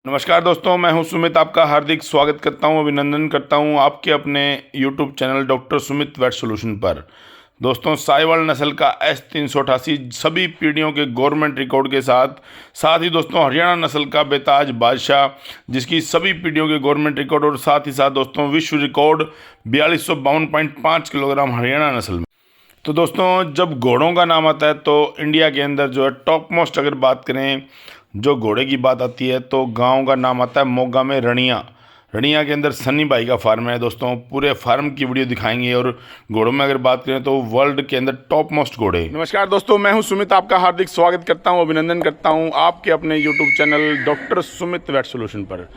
नमस्कार दोस्तों, मैं हूं सुमित। आपका हार्दिक स्वागत करता हूं, अभिनंदन करता हूं आपके अपने YouTube channel doctor Sumit weight solution पर। दोस्तों, साहिवाल नस्ल का S388 सभी पीढ़ियों के गवर्नमेंट रिकॉर्ड के साथ ही दोस्तों हरियाणा नस्ल का बेताज बादशाह, जिसकी सभी पीढ़ियों के गवर्नमेंट रिकॉर्ड और साथ ही साथ दोस्तों विश्व रिकॉर्ड 4252.5 किलोग्राम हरियाणा नस्ल में। तो दोस्तों, जब घोड़ों का नाम आता है तो इंडिया के अंदर जो है टॉप मोस्ट अगर बात करें, जो घोड़े की बात आती है तो गांव का नाम आता है मोगा में रनिया के अंदर सनी भाई का फार्म है। दोस्तों, पूरे फार्म की वीडियो दिखाएंगे। और घोड़ों में अगर बात करें तो वर्ल्ड के अंदर टॉप मोस्ट घोड़े। नमस्कार दोस्तों, मैं हूं सुमित। आपका हार्दिक स्वागत करता हूं, अभिनंदन करता हूं आपके अपने YouTube channel doctor Sumit weight solution पर।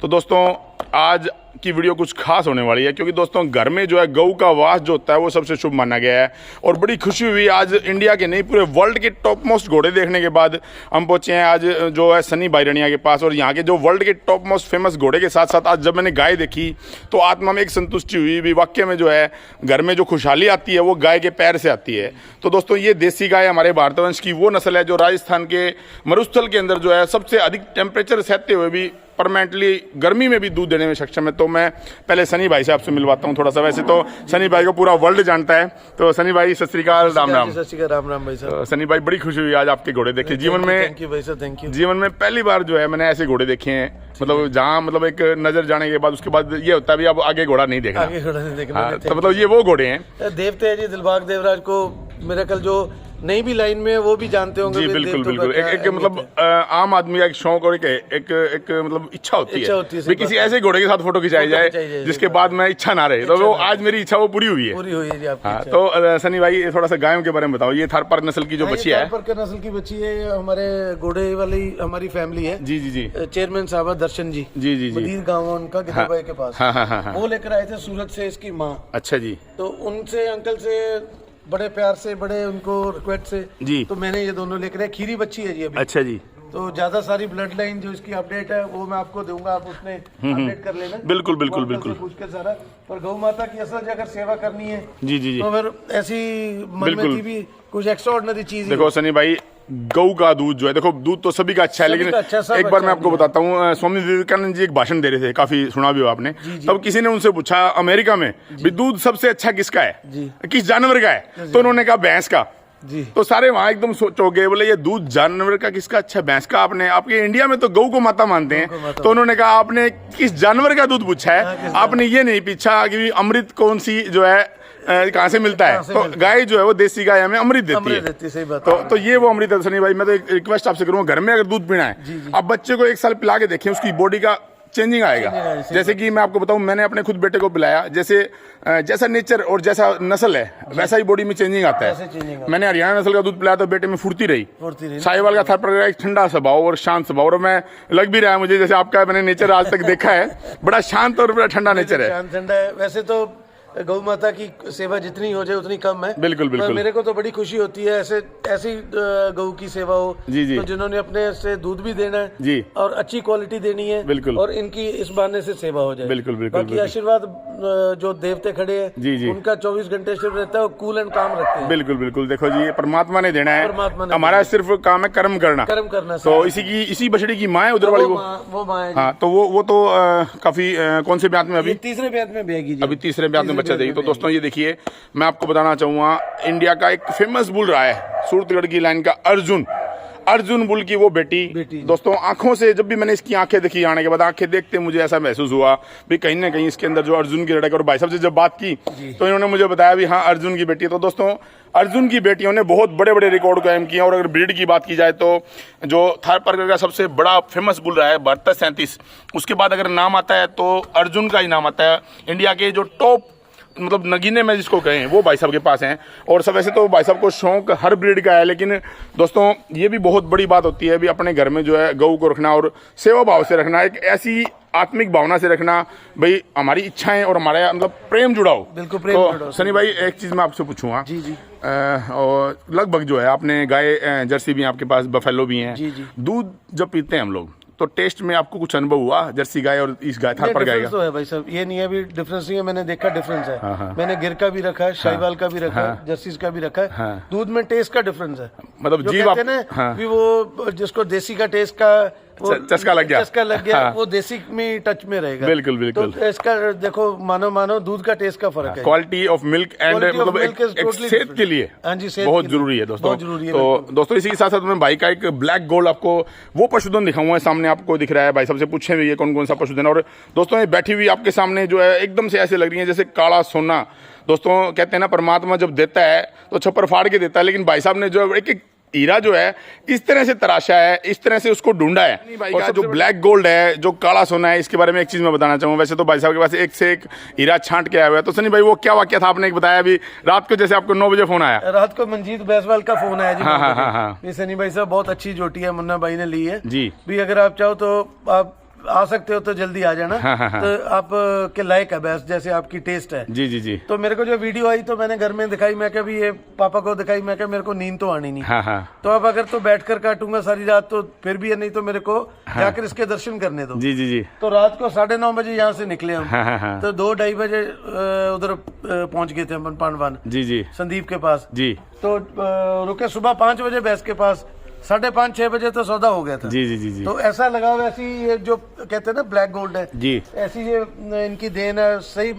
तो दोस्तों, आज की वीडियो कुछ खास होने वाली है, क्योंकि दोस्तों घर में जो है गऊ का वास जो होता है वो सबसे शुभ माना गया है। और बड़ी खुशी हुई आज इंडिया के नहीं पूरे वर्ल्ड के टॉप मोस्ट घोड़े देखने के बाद हम पहुंचे हैं आज जो है सनी भाई रनिया के पास। और यहाँ के जो वर्ल्ड के टॉप मोस्ट फेमस घोड़े के साथ साथ आज जब मैंने गाय देखी तो आत्मा में एक संतुष्टि हुई भी। वाकई में जो है घर में जो खुशहाली आती है वो गाय के पैर से आती है। तो दोस्तों, ये देसी गाय हमारे भारतवंश की वो नस्ल है जो राजस्थान के मरुस्थल के अंदर जो है सबसे अधिक टेम्परेचर सहते हुए भी परमानेंटली गर्मी में भी दूध देने में सक्षम है। तो मैं पहले सनी भाई से आपसे मिलवाता हूं थोड़ा सा। वैसे तो सनी भाई को पूरा वर्ल्ड जानता है। तो सनी भाई, सत श्री अकाल, राम राम। सत श्री अकाल, राम राम भाई साहब। सनी भाई, बड़ी खुशी हुई आज आपके घोड़े देखे जीवन में। थैंक यू भाई साहब, थैंक यू। जीवन में पहली बार जो है मैंने ऐसे घोड़े देखे हैं, मतलब जहाँ मतलब एक नजर जाने के बाद उसके बाद ये होता है भी अब आगे घोड़ा नहीं देखना। आगे घोड़ा नहीं देखना। तो मतलब ये वो घोड़े हैं। देवते हैं जी, दिलबाग देवराज को मेरा कल जो नई भी लाइन में वो भी जानते होंगे। जी बिल्कुल बिल्कुल। एक मतलब आम आदमी का एक शौक और एक मतलब इच्छा होती है कि किसी ऐसे घोड़े के साथ फोटो खिंचाई जाए जिसके बाद में इच्छा ना रहे। तो वो आज मेरी इच्छा वो पूरी हुई है। पूरी हुई है जी आपकी इच्छा। तो सनी भाई, थोड़ा सा गायों के बारे में बताओ। ये थारपारकर नस्ल की जो बच्ची है, थारपारकर नस्ल की बच्ची है, हमारे घोड़े वाली हमारी फैमिली है। जी जी जी। चेयरमैन साहब दर्शन जी, जी जी जी, मदीर गाँव है उनका, गिद्धरबाई के पास। वो लेकर आए थे सूरत से इसकी माँ। अच्छा जी। तो उनसे अंकल से बड़े प्यार से, बड़े उनको रिक्वेस्ट से जी तो मैंने ये दोनों लेकर आए। खीरी बच्ची है जी अभी। अच्छा जी। तो ज्यादा सारी ब्लड लाइन जो इसकी अपडेट है वो मैं आपको दूंगा, आप उसमें अपडेट कर लेना। बिल्कुल बिल्कुल बिल्कुल। पूछ के सारा। पर गौ माता की असल अगर सेवा करनी है जी जी जी, तो फिर ऐसी मन में थी भी कुछ एक्स्ट्राऑर्डिनरी चीज। देखो सनी भाई, गऊ का दूध जो है, देखो दूध तो सभी का अच्छा है, लेकिन एक बार मैं आपको बताता हूँ, स्वामी विवेकानंद जी एक भाषण दे रहे थे, काफी सुना भी हो आपने। तब किसी ने उनसे पूछा अमेरिका में भी दूध सबसे अच्छा किसका है, किस जानवर का है? तो उन्होंने कहा भैंस का। जी। तो सारे वहां एकदम सोचो गए, बोले ये दूध जानवर का किसका अच्छा, भैंस का। आपने आपके इंडिया में तो गऊ को माता मानते हैं, तो उन्होंने कहा आपने किस जानवर का दूध पूछा है, आपने ये नहीं पूछा कि अमृत कौन सी जो है कहाँ से मिलता है। तो गाय जो है वो देसी गाय हमें अमृत देती है। सही बात। तो ये वो अमृत है। सनी भाई, मैं तो एक रिक्वेस्ट आपसे करूंगा, घर में अगर दूध पीना है, आप बच्चे को 1 साल पिला के देखें, उसकी बॉडी का चेंजिंग आएगा। जैसे कि मैं आपको बताऊं, मैंने अपने खुद बेटे को पिलाया, जैसा नेचर और जैसा नस्ल है वैसा ही बॉडी में चेंजिंग आता है। मैंने हरियाणा नस्ल का दूध पिलाया तो बेटे में फुर्ती रही। साहिवाल का थारपारकर एक ठंडा स्वभाव और शांत स्वभाव, और मैं लग भी रहा है मुझे जैसे आपका मैंने नेचर आज तक देखा है, बड़ा शांत और बड़ा ठंडा नेचर है। शांत ठंडा है। वैसे तो गौ माता की सेवा जितनी हो जाए उतनी कम है। बिल्कुल बिल्कुल। मेरे को तो बड़ी खुशी होती है ऐसी गौ की सेवा हो जी जी, तो जिन्होंने अपने से दूध भी देना है जी और अच्छी क्वालिटी देनी है। बिल्कुल। और इनकी इस बहाने से सेवा हो जाए। बिल्कुल बिल्कुल। बाकी आशीर्वाद जो देवते खड़े हैं जी जी, उनका 24 घंटे शिव रहता है, कूल एंड काम रखते हैं। बिल्कुल बिल्कुल। देखो जी, ये परमात्मा ने देना है, परमात्मा ने, हमारा सिर्फ काम है कर्म करना। तो इसी बछड़ी की माँ है उधर वाली, वो माँ है। हाँ, तो वो तो काफी कौन से ब्यात में अभी तीसरे ब्यात में बेगी, अभी तीसरे ब्यात में बच्चा देगी। तो दोस्तों, देखिए, मैं आपको बताना चाहूंगा, इंडिया का एक फेमस बुल रहा है सूरतगढ़ की लाइन का अर्जुन बुल की वो बेटी। दोस्तों, आंखों से जब भी मैंने इसकी आंखें देखी आने के बाद, आंखें देखते मुझे ऐसा महसूस हुआ भी कहीं ना कहीं इसके अंदर जो अर्जुन की लड़ाई। और भाई साहब से जब बात की तो इन्होंने मुझे बताया भी हाँ अर्जुन की बेटी है। तो दोस्तों, अर्जुन की बेटियों ने बहुत बड़े बड़े रिकॉर्ड कायम किए। और अगर ब्रीड की बात की जाए तो जो थारपारकर का सबसे बड़ा फेमस बुल रहा है 72-37, उसके बाद अगर नाम आता है तो अर्जुन का ही नाम आता है। इंडिया के जो टॉप मतलब नगीने में जिसको कहें वो भाई साहब के पास हैं। और सब वैसे तो भाई साहब को शौक हर ब्रीड का है, लेकिन दोस्तों ये भी बहुत बड़ी बात होती है भी अपने घर में जो है गऊ को रखना और सेवा भाव से रखना, एक ऐसी आत्मिक भावना से रखना भाई हमारी इच्छाएं और हमारा मतलब प्रेम जुड़ा हो। बिल्कुल प्रेम जुड़ा हो। सनी भाई, एक चीज मैं आपसे पूछूंगा जी जी, और लगभग जो है आपने गाय जर्सी भी हैं आपके पास, बफेलो भी हैं जी जी, दूध जब पीते हैं हम लोग तो टेस्ट में आपको कुछ अनुभव हुआ जर्सी गाय और इस गाय थारपारकर गाय का? तो है भाई साहब, ये नहीं है भी डिफरेंस नहीं है, मैंने देखा डिफरेंस है। हाँ। मैंने गिर का भी रखा है, शाहीवाल का भी रखा है, जर्सी का भी रखा है। दूध में टेस्ट का डिफरेंस है, मतलब जीव कहते हैं ना भी वो जिसको देसी का टेस्ट का चस्का लग गया, वो देसी में टच में रहेगा। बिल्कुल बिल्कुल। तो इसका देखो मानो दूध का टेस्ट का फर्क है। क्वालिटी ऑफ मिल्क एंड मतलब सेहत के लिए बहुत जरूरी है दोस्तों। तो दोस्तों इसी के साथ साथ मैं भाई का एक ब्लैक गोल्ड आपको वो पशुधन दिखाऊंगा, सामने आपको दिख रहा है। भाई सबसे पूछे हुए ये कौन कौन सा पशुधन, और दोस्तों ये बैठी हुई आपके सामने जो है एकदम से ऐसे लग रही है जैसे काला सोना। दोस्तों कहते हैं ना परमात्मा जब देता है तो छप्पर फाड़ के देता है, लेकिन भाई साहब ने जो एक एक हीरा जो है इस तरह से तराशा है, इस तरह से उसको ढूंढा है। और जो ब्लैक गोल्ड है, जो काला सोना है, इसके बारे में एक चीज मैं बताना चाहूंगा। वैसे तो भाई साहब के पास एक से एक हीरा छांट के आया हुआ है। तो सनी भाई वो क्या वाक्य था, आपने एक बताया अभी रात को, जैसे आपको 9 बजे फोन आया। रात को मंजीत बैसवाल का फोन आया जी। हाँ। ये सनी भाई साहब बहुत अच्छी जोटी है, मुन्ना भाई ने ली है जी। भी अगर आप चाहो तो आप आ सकते हो तो जल्दी आ जाना। तो आप के लायक है बेस्ट, जैसे आपकी टेस्ट है। जी जी जी। तो मेरे को जो वीडियो आई तो मैंने घर में दिखाई, मैं क्या भी ये पापा को दिखाई, मैं क्या मेरे को नींद तो आनी नहीं। तो अब अगर तो बैठकर काटूंगा सारी रात तो फिर भी है, नहीं तो मेरे को जाकर इसके दर्शन करने दो। जी जी जी। तो रात को 9:30 बजे यहाँ से निकले हम। तो 2-2:30 बजे उधर पहुंच गए थे हम पांडवान। जी जी। संदीप के पास जी। तो रुके सुबह 5 बजे भैंस के पास, 5:30-6 बजे तो सौदा हो गया था। जी जी जी। तो ऐसा लगा वैसी ये जो कहते हैं ना ब्लैक गोल्ड है जी, ऐसी ये इनकी देन है, सही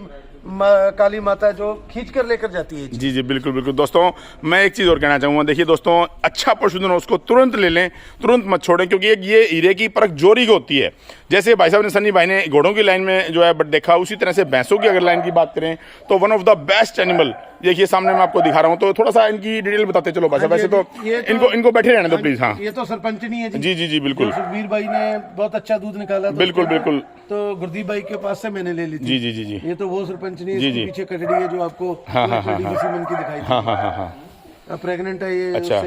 काली माता जो खींच कर लेकर जाती है। जी जी बिल्कुल बिल्कुल। दोस्तों मैं एक चीज और कहना चाहूंगा, देखिए दोस्तों अच्छा पशुधन उसको तुरंत ले लें, तुरंत मत छोड़ें, क्योंकि एक ये हीरे की परख जोरी को होती है। जैसे भाई साहब ने, सनी भाई ने घोड़ों की लाइन में जो है देखा, उसी तरह से भैंसों की अगर लाइन की बात करें तो one of the best animal देखिए सामने मैं आपको दिखा रहा हूँ। तो थोड़ा सा इनकी डिटेल बताते चलो भाई साहब। वैसे तो इनको बैठे रहने दो प्लीज। हाँ ये तो सरपंचनी है जी जी जी बिल्कुल। सुखबीर भाई ने बहुत अच्छा दूध निकाला। बिल्कुल बिल्कुल। तो गुरदीप भाई के पास से मैंने ले ली थी। जी जी जी जी। ये तो वो सरपंचनी है, इसके पीछे कटड़ी है जो आपको की दिखाई। हाँ प्रेग्नेंट है ये। अच्छा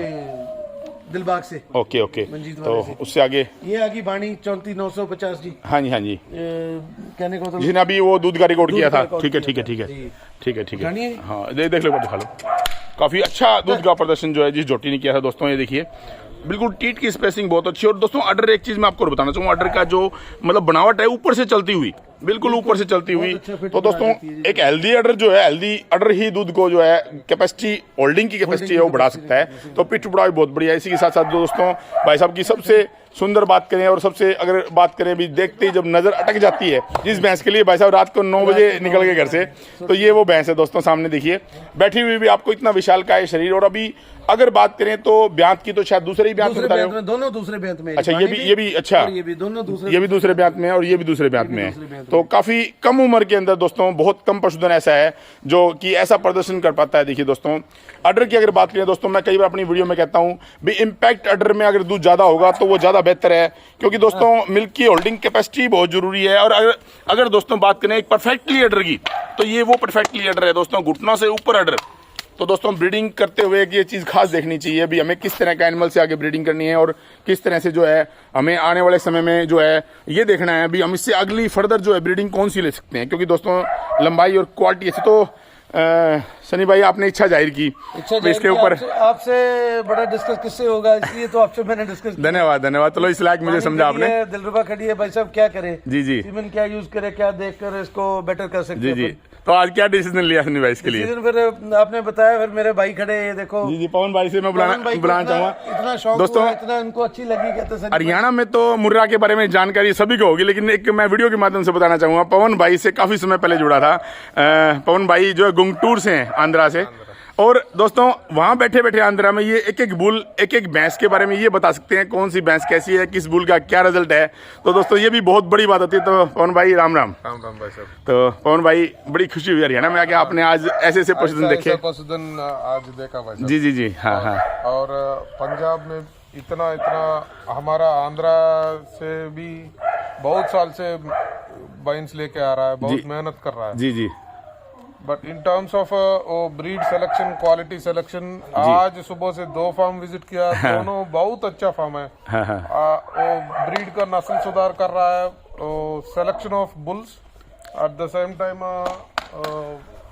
दिलबाग से। Okay okay. तो उससे आगे ये आगे बाणी 34,950 जी। हाँ जी हाँ जी। कहने को तो जिसने अभी वो दूध का रिकॉर्ड किया था। ठीक है ठीक है ठीक है ठीक है ठीक है। हाँ देख लो दिखा लो, काफी अच्छा दूध का प्रदर्शन जो है जिस जोटी ने किया था दोस्तों। ये देखिए बिल्कुल टीट की स्पेसिंग बहुत अच्छी। और दोस्तों अडर, एक चीज मैं आपको बताना चाहूंगा, अडर का जो मतलब बनावट है ऊपर से चलती हुई, बिल्कुल ऊपर से चलती हुई। तो दोस्तों एक हेल्दी अडर जो है, हेल्दी अडर ही दूध को जो है कैपेसिटी, होल्डिंग की कैपेसिटी है वो बढ़ा सकता है। तो पिठ बड़ा भी बहुत बढ़िया है। इसी के साथ साथ दोस्तों भाई साहब की सबसे सुंदर बात करें, और सबसे अगर बात करें भी देखते ही जब नजर अटक जाती है जिस भैंस के लिए भाई साहब रात को 9 बजे निकल गए घर से, तो ये वो भैंस है दोस्तों। सामने देखिए बैठी हुई भी आपको इतना विशाल का है शरीर। और अभी अगर बात करें तो ब्यांत की, तो शायद दूसरे ही ब्यांत में बता रहे हो। दोनों दूसरे ब्यांत में। अच्छा ये भी अच्छा, ये भी दोनों दूसरे, ये भी दूसरे ब्यांत में है और ये भी दूसरे ब्यांत में है। तो काफी कम उम्र के अंदर दोस्तों बहुत कम पशुधन ऐसा है जो कि ऐसा प्रदर्शन कर पाता है। देखिए दोस्तों अडर की अगर बात करें दोस्तों, मैं कई बार अपनी वीडियो में कहता हूँ भी इम्पैक्ट अडर में अगर दूध ज्यादा होगा तो वो ज्यादा बेहतर है, क्योंकि दोस्तों मिल्क की होल्डिंग कैपेसिटी बहुत जरूरी है। और अगर दोस्तों बात करें एक परफेक्टली अडर की, तो ये वो परफेक्टली अडर है दोस्तों, घुटनों से ऊपर अडर। तो दोस्तों ब्रीडिंग करते हुए ये चीज़ खास देखनी चाहिए भी हमें किस तरह का एनिमल से आगे ब्रीडिंग करनी है, और किस तरह से जो है हमें आने वाले समय में जो है ये देखना है भी हम इससे अगली फर्दर जो है ब्रीडिंग कौन सी ले सकते हैं। क्योंकि दोस्तों लंबाई और क्वालिटी ऐसी, तो सनी भाई आपने इच्छा जाहिर की इसके ऊपर, आपसे बड़ा डिस्कस किससे होगा, इसलिए तो आपसे मैंने डिस्कस। धन्यवाद धन्यवाद। चलो इस लायक मुझे समझा आपने। दिलरुबा खड़ी है भाई साहब, क्या करे जी जी, सीमेंट क्या यूज करे, क्या देखकर इसको बेटर कर सकते जी जी। तो आज क्या डिसीजन लिया सनी भाई इसके लिए? फिर आपने बताया, फिर मेरे भाई खड़े, ये देखो जी जी। पवन भाई से मैं बुलाना चाहूंगा। इतना शौक दोस्तों, इतना उनको अच्छी लगी, कहते हरियाणा में तो मुर्रा के बारे में जानकारी सभी को होगी, लेकिन एक मैं वीडियो के माध्यम से बताना चाहूंगा। पवन भाई से काफी समय पहले जुड़ा था। पवन भाई जो है गुंगटूर से हैं, आंध्रा से। और दोस्तों वहां बैठे बैठे आंध्रा में ये एक एक बुल, एक एक भैंस के बारे में ये बता सकते हैं कौन सी भैंस कैसी है, किस बुल का क्या रिजल्ट है। तो दोस्तों ये भी बहुत बड़ी बात होती है। तो पवन भाई राम राम। राम राम भाई साहब। तो पवन भाई बड़ी खुशी हुई हरियाणा में आके आपने आज ऐसे ऐसे पशुधन देखे। पशुधन आज देखा भाई साहब। जी जी जी। हाँ हाँ। और पंजाब में इतना हमारा आंध्रा से भी बहुत साल से बाइंस लेके आ रहा है, बहुत मेहनत कर रहा है। जी जी। But in terms of breed selection, quality selection, आज सुबह से 2 फार्म विजिट किया, दोनों बहुत अच्छा फार्म है। वो ब्रीड का नस्ल सुधार कर रहा है, selection of bulls, at the same time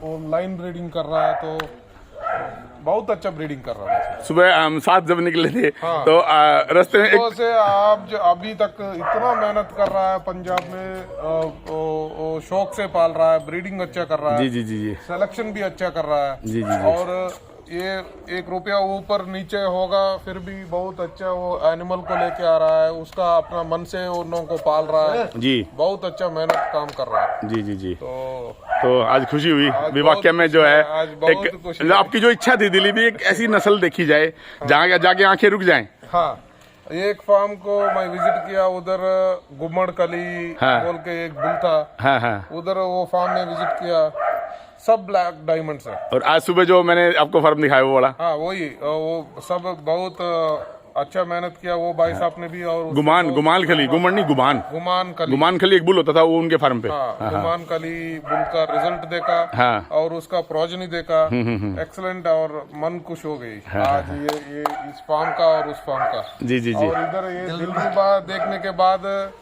वो लाइन ब्रीडिंग कर रहा है, तो बहुत अच्छा ब्रीडिंग कर रहा है। सुबह हम 7 जब निकले थे तो रास्ते में से आप अभी तक इतना मेहनत कर रहा है पंजाब में, शौक से पाल रहा है, ब्रीडिंग अच्छा कर रहा है। जी जी जी जी। सिलेक्शन भी अच्छा कर रहा है। जी जी जी। और ये 1 रुपया ऊपर नीचे होगा फिर भी बहुत अच्छा वो एनिमल को लेके आ रहा है, उसका अपना मन से उन लोगों को पाल रहा है जी, बहुत अच्छा मेहनत काम कर रहा है जी जी जी। तो आज खुशी हुई विवाक्य में जो है एक आपकी जो इच्छा थी दिली भी एक ऐसी नस्ल देखी जाए जहाँ जाके आंखें रुक जाएं। हाँ, एक फार्म को मैं विजिट किया, उधर गुम्मड़ कली बोल के एक बुल था, उधर वो फार्म में विजिट किया, सब ब्लैक डायमंड्स है। और आज सुबह जो मैंने आपको फार्म दिखाया वो वाला, हाँ वही, वो सब बहुत अच्छा मेहनत किया वो भाई साहब ने भी। और गुमान खली, गुमड़ नहीं गुमान खली एक बुल होता था वो उनके फार्म पे। गुमान कली बुल का रिजल्ट देखा और उसका प्रोजनी देखा, एक्सलेंट, और मन खुश हो गई आज ये इस फार्म का और उस फार्म का। जी जी जी। और इधर ये दिलरुबा देखने के बाद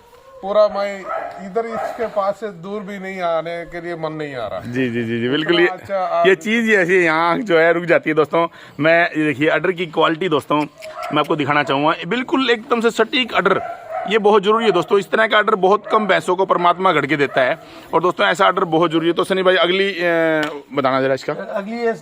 पूरा मैं इधर इसके पास से दूर भी नहीं आने के लिए मन नहीं आ रहा। जी जी जी जी बिल्कुल। ये चीज़ ही ऐसी यहाँ जो है रुक जाती है दोस्तों। मैं ये देखिए अडर की क्वालिटी दोस्तों मैं आपको दिखाना चाहूँगा, बिल्कुल एकदम से सटीक अडर, ये बहुत जरूरी है दोस्तों। इस तरह का ऑर्डर बहुत कम भैंसों को परमात्मा गढ़ के देता है और दोस्तों ऐसा ऑर्डर बहुत जरूरी है। तो सनी भाई अगली बताना जरा इसका। अगली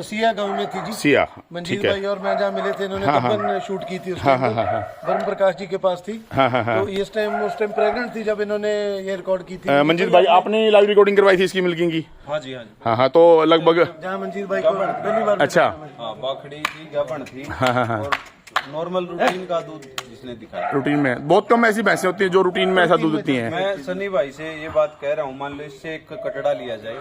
सिया गांव में थी जी, सिया मंजीत भाई और मैं जहाँ मिले थे, इन्होंने कपन शूट की थी वरुण प्रकाश जी के पास थी। तो उस टाइम प्रेग्नेंट थी जब इन्होंने ये रिकॉर्ड की थी। मंजीत भाई आपने लाइव रिकॉर्डिंग करवाई थी इसकी मिल्किंग की? हाँ जी हाँ। तो लगभग जहाँ मंजीत भाई को पहली बार, अच्छा, बाखड़ी थी, गाभण थी, और नॉर्मल रूटीन का दूध जिसने दिखाया। रूटीन में बहुत कम ऐसी भैंसें होती हैं जो रूटीन में ऐसा दूध देती हैं। मैं सनी भाई से ये बात कह रहा हूँ, मान लो इससे एक कटड़ा लिया जाए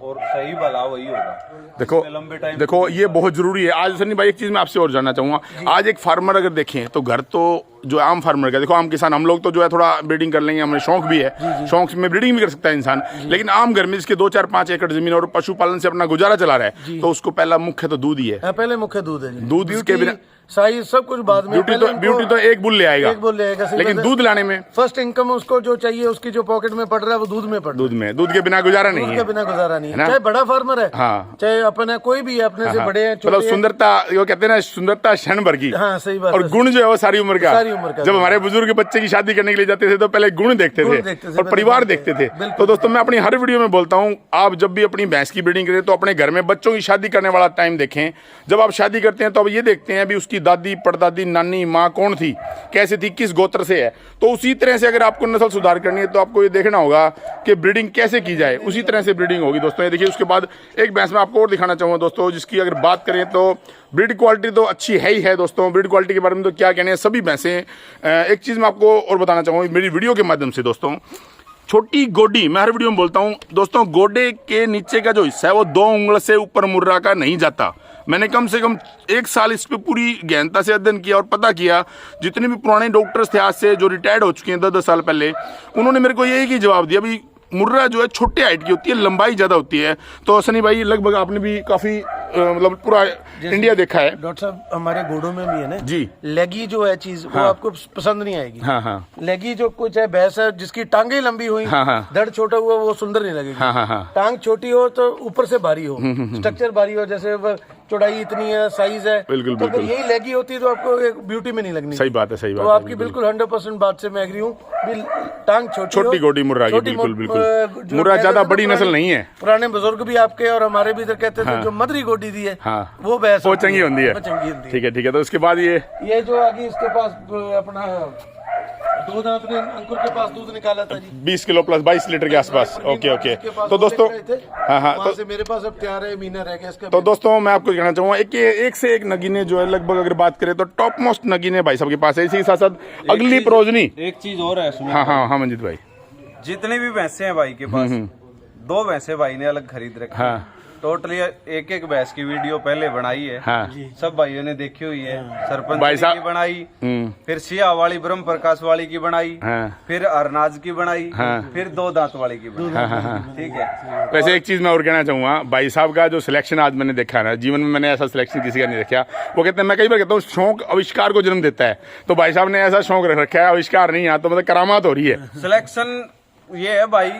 और सही भला वही होगा। देखो ये बहुत जरूरी है। आज सनी भाई एक चीज मैं आपसे और जानना चाहूंगा, आज एक फार्मर अगर देखें तो घर तो जो आम फार्मर का, देखो आम किसान हम लोग तो जो है थोड़ा ब्रीडिंग कर लेंगे, हमें शौक भी है, शौक में ब्रीडिंग भी कर सकता है इंसान, लेकिन आम घर में जिसके 2-4-5 एकड़ जमीन और पशुपालन से अपना गुजारा चला रहा है तो उसको पहला मुख्य तो दूध ही है। पहले मुख्य दूध है, दूध इसके बिना साइज सब कुछ बाद में। ब्यूटी तो एक बुल ले आएगा, लेकिन दूध लाने में फर्स्ट इनकम उसको जो चाहिए उसकी जो पॉकेट में पड़ रहा है वो दूध में पड़ रहा है। दूध के बिना गुजारा नहीं है, के बिना गुजारा नहीं है। चाहे बड़ा फार्मर है, चाहे अपने कोई भी है, अपने से बड़े हैं, मतलब सुंदरता वो कहते हैं ना, सुंदरता क्षण भर की। हाँ सही बात। और गुण जो है वो सारी उम्र का। जब हमारे बुजुर्ग बच्चे की शादी करने के लिए जाते थे तो पहले गुण देखते थे और परिवार देखते थे। तो दोस्तों मैं अपनी हर वीडियो में बोलता हूँ, आप जब भी अपनी भैंस की ब्रीडिंग करें तो अपने घर में बच्चों की शादी करने वाला टाइम देखें। जब आप शादी करते हैं तो अब ये देखते हैं अभी उसकी दादी परदादी नानी माँ कौन थी, कैसे थी, किस गोत्र से है। तो उसी तरह से अगर आपको नस्ल सुधार करनी है तो आपको ये देखना होगा कि ब्रीडिंग कैसे की जाए, उसी तरह से ब्रीडिंग होगी दोस्तों। ये देखिए उसके बाद एक भैंस में आपको और दिखाना चाहूँगा दोस्तों, जिसकी अगर बात करें तो ब्रीड क्वालिटी तो अच्छी है ही है दोस्तों। ब्रीड क्वालिटी के बारे में तो क्या कहने हैं, सभी भैंसें। एक चीज़ मैं आपको और बताना चाहूँगा मेरी वीडियो के माध्यम से दोस्तों, छोटी गोडी, मैं हर वीडियो में बोलता हूँ दोस्तों, गोडे के नीचे का जो हिस्सा है वो 2 उंगल से ऊपर मुर्रा का नहीं जाता। मैंने कम से कम 1 साल इस पे पूरी गहनता से अध्ययन किया और पता किया। जितने भी पुराने डॉक्टर्स थे आज से जो रिटायर्ड हो चुके हैं 10-10 साल पहले, उन्होंने मेरे को यही ही जवाब दिया, भाई मुर्रा जो है छोटे हाइट की होती है, लंबाई ज्यादा होती है। तो सनी भाई लगभग आपने भी काफी मतलब पूरा इंडिया देखा है। डॉक्टर साहब हमारे घोड़ों में भी है ना जी, लेगी जो है चीज वो आपको पसंद नहीं आएगी। लेगी जो कुछ है भैंस है जिसकी टांगे लंबी हुई, धड़ छोटा हुआ, वो सुंदर नहीं लगेगी। टांग छोटी हो तो ऊपर से भारी हो, स्ट्रक्चर भारी हो, जैसे चौड़ाई इतनी है, साइज है, बिल्कुल तो यही लेगी होती है तो आपको एक ब्यूटी में नहीं लगनी। सही बात है, सही बात है। तो आपकी बिल्कुल 100% बात से मैं एग्री हूँ। टांग छोटी गोडी मुर्रा की, बिल्कुल बिल्कुल। मुर्रा ज्यादा बड़ी नस्ल नहीं है। पुराने बुजुर्ग भी आपके और हमारे भी इधर कहते थे जो मदरी गोडी दी है वो भैंस वो चंगी होती है। ठीक है ठीक है। तो उसके बाद ये जो आगे इसके पास अपना दूध, आपने अंकुर के पास दूध निकाला था जी 20 किलो प्लस 22 लीटर के आसपास। Okay okay. तो दोस्तों तो से मेरे पास अब तैयार है, महीना रह गया इसका। तो दोस्तों मैं आपको कहना चाहूंगा एक से एक नगीने जो है लगभग अगर बात करें तो टॉप मोस्ट नगीने भाई साहब के पास है। इसी के साथ साथ अगली प्रोजनी एक चीज और है। हाँ मंजीत भाई, जितने भी भैंसे हैं भाई के पास, 2 भैंसे भाई ने अलग खरीद रखी। टोटली एक भैंस की वीडियो पहले बनाई है। सब भाइयों ने देखी हुई है। सरपंच की बनाई, फिर सिया वाली ब्रह्म प्रकाश वाली की बनाई, फिर अरनाज की बनाई, फिर 2 दांत वाली की बनाई। ठीक है। वैसे एक चीज मैं और कहना चाहूंगा, भाई साहब का जो सिलेक्शन आज मैंने देखा ना, जीवन में मैंने ऐसा सिलेक्शन किसी का नहीं देखा। वो कहते हैं, मैं कई बार कहता हूँ शौक आविष्कार को जन्म देता है, तो भाई साहब ने ऐसा शौक रख रखा है, आविष्कार नहीं आता, मतलब करामात हो रही है। सिलेक्शन ये है भाई,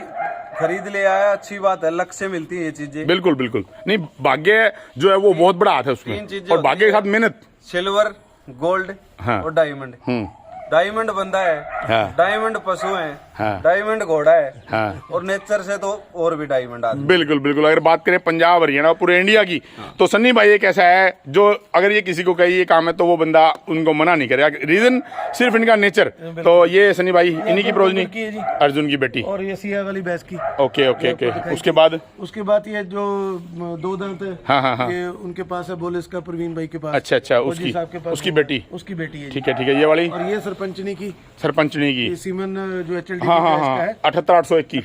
खरीद ले आया, अच्छी बात है, लक से मिलती है ये चीजें। बिल्कुल बिल्कुल। नहीं, भाग्य जो है वो बहुत बड़ा हाथ है उसमें, और भाग्य के साथ मेहनत। सिल्वर, गोल्ड और डायमंड। डायमंड बंदा है, डायमंड पशु है, डायमंड घोड़ा है और नेचर से तो और भी डायमंड आदमी। बिल्कुल बिल्कुल। अगर बात करें पंजाब हरियाणा पूरे इंडिया की तो सन्नी भाई एक ऐसा है जो अगर ये किसी को कहे ये काम है तो वो बंदा उनको मना नहीं करेगा, रीजन सिर्फ इनका नेचर। तो ये सन्नी भाई इन्हीं की प्रोजनी, अर्जुन की बेटी, और ये सिया वाली भैंस की। Okay okay okay. उसके बाद ये जो 2 दांत है, हाँ, ये उनके पास है, बोले इसका प्रवीण भाई के पास। अच्छा, उसकी बेटी है। ठीक है ये वाली, और ये सरपंचनी की सीमन जो HLD हाँ 78,801 की।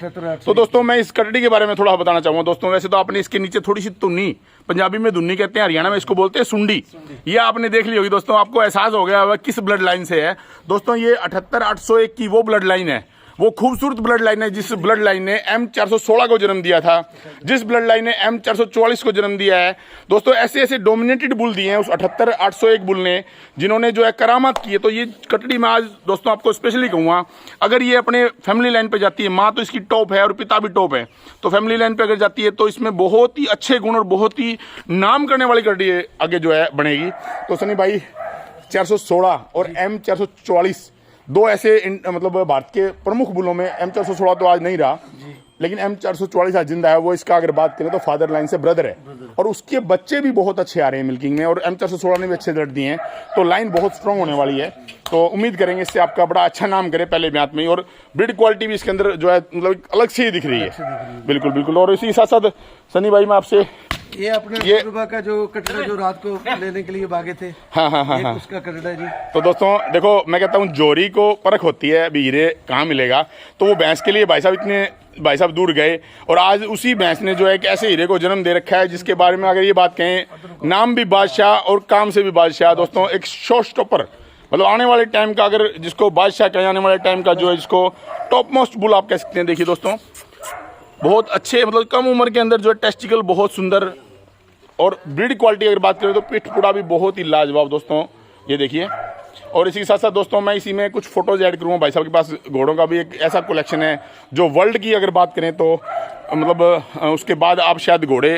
तो दोस्तों मैं इस कटड़ी के बारे में थोड़ा बताना चाहूंगा दोस्तों। वैसे तो आपने इसके नीचे थोड़ी सी तुन्नी, पंजाबी में दुन्नी कहते हैं, हरियाणा में इसको बोलते हैं सुंडी, ये आपने देख ली होगी दोस्तों। आपको एहसास हो गया होगा किस ब्लड लाइन से है दोस्तों। ये 78,801 की वो ब्लड लाइन है, वो खूबसूरत ब्लड लाइन है जिस ब्लड लाइन ने M416 को जन्म दिया था, जिस ब्लड लाइन ने M444 को जन्म दिया है दोस्तों। ऐसे ऐसे डोमिनेटेड बुल दिए हैं उस 78,801 बुल ने, जिन्होंने जो है करामात की है। तो ये कटड़ी में आज दोस्तों आपको स्पेशली कहूँगा, अगर ये अपने फैमिली लाइन पे जाती है, माँ तो इसकी टॉप है और पिता भी टॉप है, तो फैमिली लाइन पे अगर जाती है तो इसमें बहुत ही अच्छे गुण और बहुत ही नाम करने वाली कटड़ी आगे जो है बनेगी। तो सनी भाई 416 और M444 दो ऐसे मतलब भारत के प्रमुख बुलों में M416 तो आज नहीं रहा, लेकिन M444 आज जिंदा है। वो इसका अगर बात करें तो फादर लाइन से ब्रदर है, और उसके बच्चे भी बहुत अच्छे आ रहे हैं मिल्किंग में, और M416 ने भी अच्छे ब्लड दिए हैं। तो लाइन बहुत स्ट्रांग होने वाली है। तो उम्मीद करेंगे इससे आपका बड़ा अच्छा नाम करे पहले ब्यात में ही, और ब्रीड क्वालिटी भी इसके अंदर जो है मतलब अलग से ही दिख रही है। बिल्कुल बिल्कुल। और इसी के साथ साथ सनी भाई मैं आपसे ये अपने सुबह का जो कटड़ा जो रात को लेने के लिए भागे थे, हाँ उसका कटड़ा जी। तो दोस्तों देखो मैं कहता हूँ जोरी को परख होती है, अभी हीरे कहाँ मिलेगा। तो वो भैंस के लिए भाई साहब दूर गए, और आज उसी भैंस ने जो है एक ऐसे हीरे को जन्म दे रखा है जिसके बारे में अगर ये बात कहें, नाम भी बादशाह और काम से भी बादशाह दोस्तों। एक शो स्टॉपर मतलब आने वाले टाइम का, अगर जिसको बादशाह कहें, आने वाले टाइम का जो है जिसको टॉप मोस्ट बुल आप कह सकते हैं। देखिए दोस्तों बहुत अच्छे मतलब कम उम्र के अंदर जो है टेस्टिकल बहुत सुंदर, और ब्रीड क्वालिटी अगर बात करें तो पिठ पुड़ा भी बहुत ही लाजवाब दोस्तों, ये देखिए। और इसी के साथ साथ दोस्तों मैं इसी में कुछ फोटोज ऐड करूँगा। भाई साहब के पास घोड़ों का भी एक ऐसा कलेक्शन है जो वर्ल्ड की अगर बात करें तो मतलब उसके बाद आप शायद घोड़े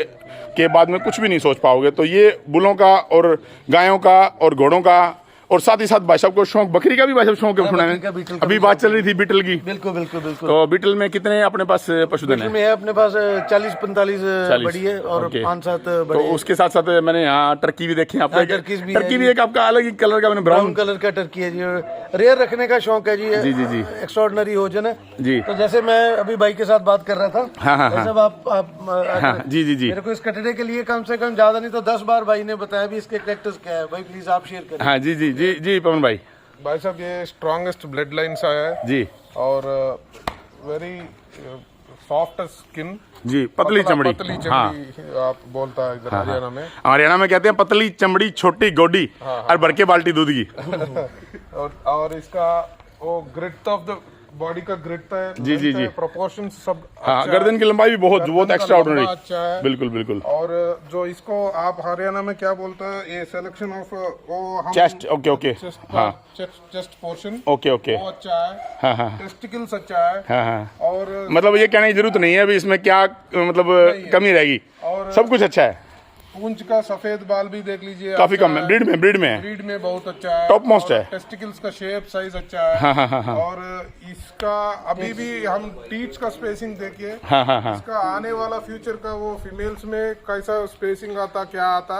के बाद में कुछ भी नहीं सोच पाओगे। तो ये बुलों का और गायों का और घोड़ों का, और साथ ही साथ भाई साहब को शौक बकरी का भी भाई साहब शौक है उठाने। अभी बात चल रही थी बीटल की। बिल्कुल। तो बीटल में कितने अपने पास पशुधन है? अपने पास 40-45 बड़ी है और 5-7 बड़े। तो उसके साथ साथ मैंने यहाँ टर्की भी देखी आपने। टर्की भी एक आपका अलग ही कलर का, मैंने ब्राउन कलर का टर्की है जी। रेयर रखने का शौक है जी। जी एक्स्ट्राऑर्डिनरी भोजन है जी। तो जैसे मैं अभी भाई के साथ बात कर रहा था, सब आप जी मेरे को इस कटड़े के लिए कम से कम ज्यादा नहीं तो 10 बार भाई ने बताया भी इसके कैरेक्टर्स क्या है। भाई प्लीज आप शेयर करें। हाँ जी पवन भाई साहब ये स्ट्रॉन्गेस्ट ब्लड लाइन से आया है जी, और वेरी सॉफ्ट स्किन जी, पतली चमड़ी हाँ। आप बोलता है इधर हरियाणा में, हरियाणा में कहते हैं पतली चमड़ी छोटी गोडी और भर के बाल्टी दूध की। और इसका वो ग्रिट ऑफ द बॉडी का ग्रिट है जी प्रोपोर्शन सब हाँ, गर्दन की लंबाई भी बहुत एक्स्ट्राऑर्डिनरी अच्छा है। बिल्कुल। और जो इसको आप हरियाणा में क्या बोलते हैं, ये सिलेक्शन ऑफ वो चेस्ट ओके हाँ, चेस्ट पोर्शन ओके वो अच्छा है हाँ, टेस्टिकल्स अच्छा है हाँ। और मतलब ये कहने की जरूरत नहीं है अभी इसमें क्या मतलब कमी रहेगी, और सब कुछ अच्छा है। पूंछ का सफेद बाल भी देख लीजिए, काफी कम है, ब्रीड में बहुत अच्छा है, टॉप मोस्ट है। टेस्टिकल्स का शेप साइज अच्छा है हाँ। और इसका अभी भी हम टीच का स्पेसिंग देखिए हाँ। इसका आने वाला फ्यूचर का वो फीमेल्स में कैसा स्पेसिंग आता क्या आता,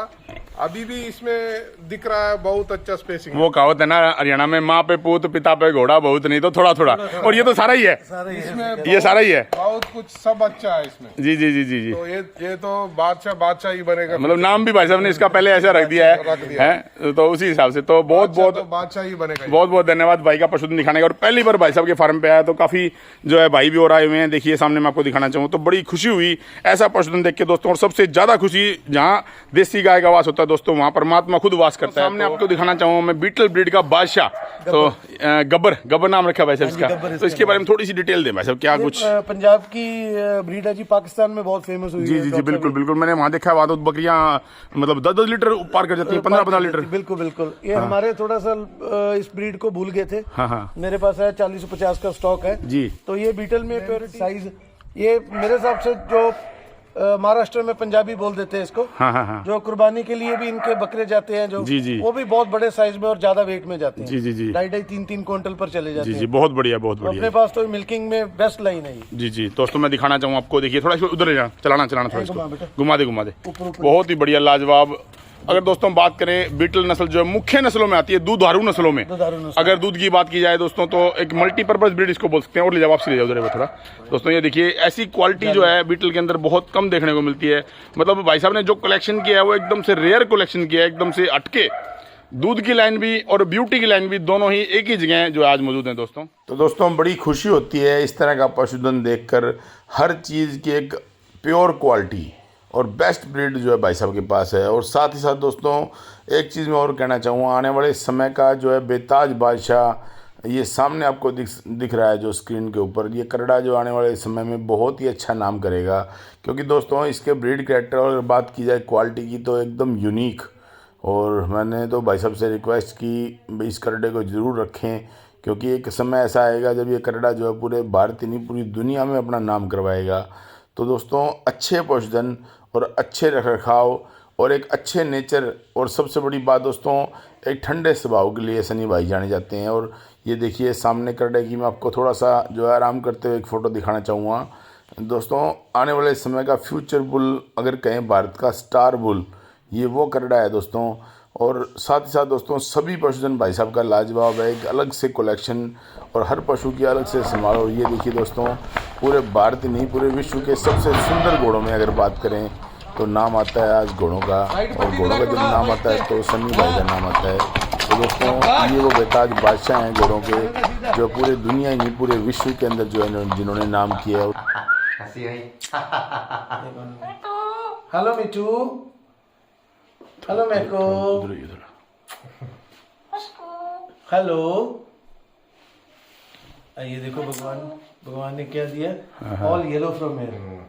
अभी भी इसमें दिख रहा है बहुत अच्छा स्पेसिंग। वो कहावत है ना हरियाणा में, माँ पे पूत पिता पे घोड़ा, बहुत नहीं तो थोड़ा, और ये तो सारा ही है इसमें, ये सारा ही है, बहुत कुछ सब अच्छा है इसमें जी। तो ये तो बादशाह ही बनेगा, मतलब नाम भी भाई साहब ने इसका पहले ऐसा रख दिया है तो उसी हिसाब से तो बहुत बादशाह ही बनेगा। बहुत धन्यवाद भाई का पशुधन दिखाने का। और पहली बार भाई साहब के फार्म पे आया तो काफी जो है भाई भी और आए हुए हैं, देखिए सामने मैं आपको दिखाना चाहूँ तो बड़ी खुशी हुई ऐसा पशुधन देख के दोस्तों। और सबसे ज्यादा खुशी जहाँ देसी गाय का वास होता है दोस्तों, वहाँ परमात्मा खुद वास करता है। सामने आपको दिखाना चाहूँ मैं बीटल ब्रीड का बादशाह, तो गब्बर नाम रखा भाई साहब इसका, तो इसके बारे में थोड़ी सी डिटेल दे भाई साहब, क्या कुछ। पंजाब की ब्रीड है जी, पाकिस्तान में बहुत फेमस हुई है जी बिल्कुल। मैंने वहाँ देखा है वहाँ बकरियाँ मतलब 10 लीटर पार कर जाती है, 15 लीटर। बिल्कुल। ये हमारे थोड़ा सा इस ब्रीड को भूल गए थे हाँ। मेरे पास है 40-50 का स्टॉक है जी। तो ये बीटल में प्योर साइज, ये मेरे हिसाब से जो महाराष्ट्र में पंजाबी बोल देते हैं इसको। हाँ हाँ हाँ। जो कुर्बानी के लिए भी इनके बकरे जाते हैं जो, जी जी, वो भी बहुत बड़े साइज में और ज्यादा वेट में जाते हैं। जी जी जी, 2.5-3 क्विंटल पर चले जाते हैं। जी, बहुत बढ़िया, बहुत बढ़िया। अपने पास तो मिल्किंग में बेस्ट लाइन है। जी जी दोस्तों, मैं दिखाना चाहूँ आपको, देखिए थोड़ा इसको उधर ले जाना, चलाना थोड़ा इसको, घुमा दे। बहुत ही बढ़िया, लाजवाब। अगर दोस्तों बात करें बीटल नस्ल जो है मुख्य नस्लों में आती है, दूधारू नस्लों में। अगर दूध की बात की जाए दोस्तों तो एक मल्टीपर्पज ब्रीड इसको बोल सकते हैं। और ले जाओ, वापसी ले जाओ उधर थोड़ा। दोस्तों ये देखिए, ऐसी क्वालिटी जो है बीटल के अंदर बहुत कम देखने को मिलती है। मतलब भाई साहब ने जो कलेक्शन किया है वो एकदम से रेयर कलेक्शन किया है, एकदम से हटके। दूध की लाइन भी और ब्यूटी की लाइन भी दोनों ही एक ही जगह जो आज मौजूद हैं दोस्तों। तो दोस्तों बड़ी खुशी होती है इस तरह का पशुधन देखकर, हर चीज़ की एक प्योर क्वालिटी और बेस्ट ब्रीड जो है भाई साहब के पास है। और साथ ही साथ दोस्तों एक चीज़ मैं और कहना चाहूँगा, आने वाले समय का जो है बेताज बादशाह ये सामने आपको दिख रहा है जो स्क्रीन के ऊपर, ये करड़ा जो आने वाले समय में बहुत ही अच्छा नाम करेगा। क्योंकि दोस्तों इसके ब्रीड कैरेक्टर और बात की जाए क्वालिटी की तो एकदम यूनिक। और मैंने तो भाई साहब से रिक्वेस्ट की इस करड़े को ज़रूर रखें, क्योंकि एक समय ऐसा आएगा जब ये करड़ा जो है पूरे भारत ही नहीं पूरी दुनिया में अपना नाम करवाएगा। तो दोस्तों अच्छे पशुधन और अच्छे रखरखाव और एक अच्छे नेचर और सबसे बड़ी बात दोस्तों एक ठंडे स्वभाव के लिए सनी भाई जाने जाते हैं। और ये देखिए सामने करड़े की मैं आपको थोड़ा सा जो है आराम करते हुए एक फ़ोटो दिखाना चाहूँगा। दोस्तों आने वाले समय का फ्यूचर बुल अगर कहें, भारत का स्टार बुल, ये वो करड़ा है दोस्तों। और साथ ही साथ दोस्तों सभी पशुधन भाई साहब का लाजवाब है, एक अलग से कलेक्शन और हर पशु की अलग से संभालो। ये देखिए दोस्तों, पूरे भारत नहीं पूरे विश्व के सबसे सुंदर घोड़ों में अगर बात करें तो नाम आता है आज घोड़ों का। और घोड़ों का जब नाम आता है तो सनी भाई का नाम आता है। तो दोस्तों ये वो बेताज बादशाह हैं घोड़ों के, जो पूरे दुनिया ही नहीं पूरे विश्व के अंदर जो है जिन्होंने नाम किया है। Hello Mithu, hello macaw, hello. ये देखो भगवान ने क्या दिया, all yellow from here,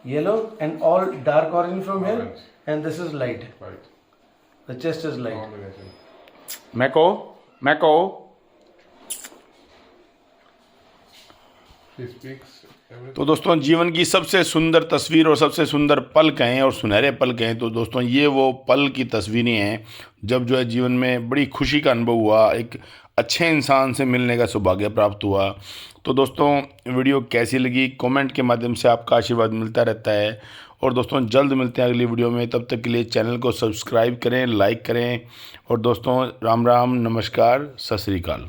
yellow and all dark orange from here, and this is light, the chest is light. Macaw तो दोस्तों जीवन की सबसे सुंदर तस्वीर और सबसे सुंदर पल कहें और सुनहरे पल कहें तो दोस्तों ये वो पल की तस्वीरें हैं जब जो है जीवन में बड़ी खुशी का अनुभव हुआ, एक अच्छे इंसान से मिलने का सौभाग्य प्राप्त हुआ। तो दोस्तों वीडियो कैसी लगी कमेंट के माध्यम से आपका आशीर्वाद मिलता रहता है। और दोस्तों जल्द मिलते हैं अगली वीडियो में, तब तक के लिए चैनल को सब्सक्राइब करें, लाइक करें। और दोस्तों राम राम, नमस्कार, सत श्री अकाल।